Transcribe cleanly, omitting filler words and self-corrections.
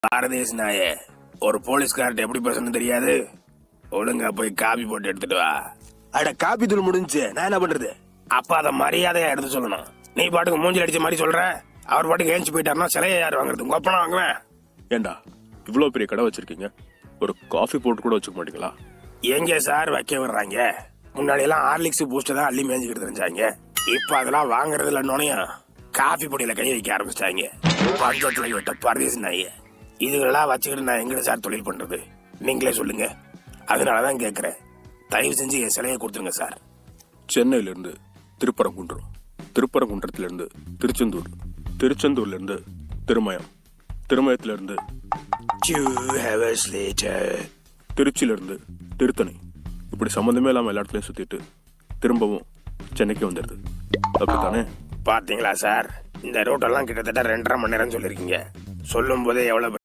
பாரதேஷ் நாயே, ஒரு போலீஸ்கார்ட்ட எப்படி பேசணும் தெரியாது. ஒழுங்கா போய் காபி போட்டு எடுத்துட்டு வா. அட காபி தூள் முடிஞ்சு நான் என்ன பண்றது? அப்ப அத மரியாதையா எடுத்து சொல்லணும். நீ பாட்டுக்கு மூஞ்சில் அடிச்ச மாதிரி சொல்ற. அவர் பாட்டுக்கு ஏஞ்சி போயிட்டாருன்னா சிலையை யார் வாங்குறது? உங்க அப்பனா வாங்குவேன். ஏண்டா இவ்வளவு பெரிய கடை வச்சிருக்கீங்க, ஒரு காஃபி போட்டு கூட வச்சுக்க மாட்டீங்களா? எங்க சார் வைக்க விடுறாங்க? முன்னாடி எல்லாம் ஹார்லிக்ஸ் பூஸ்ட் தான் அள்ளி மேஞ்சிக்கிட்டு தெரிஞ்சாங்க. இப்ப அதெல்லாம் வாங்குறது இல்லைன்னோனையும் காஃபி பொடியில கை வைக்க ஆரம்பிச்சிட்டாங்க. பஞ்சத்துல விட்ட பரதேசி நாயே, இதுகளெல்லாம் வச்சுக்கிட்டு நான் எங்கிட்ட சார் தொழில் பண்றது? நீங்களே சொல்லுங்க. அதனாலதான் கேக்குறேன், தயவு செஞ்சு என் சிலையை கொடுத்துருங்க சார். சென்னையில இருந்து திருப்பரங்குன்றம், திருப்பரங்குன்றத்துல இருந்து திருச்செந்தூர், திருச்செந்தூர்ல இருந்து திருமயம், திருமயத்துல இருந்து 2 hours later. திருச்சியில இருந்து திருத்தணி, இப்படி சம்பந்தமே இல்லாம எல்லா இடத்துலயும் சுத்திட்டு திரும்பவும் சென்னைக்கு வந்துடுது. அப்படித்தானே? பாத்தீங்களா சார், இந்த ரூட்டெல்லாம் கிட்டத்தட்ட 2.5 மணி நேரம் சொல்லிருக்கீங்க. சொல்லும் போதே எவ்வளவு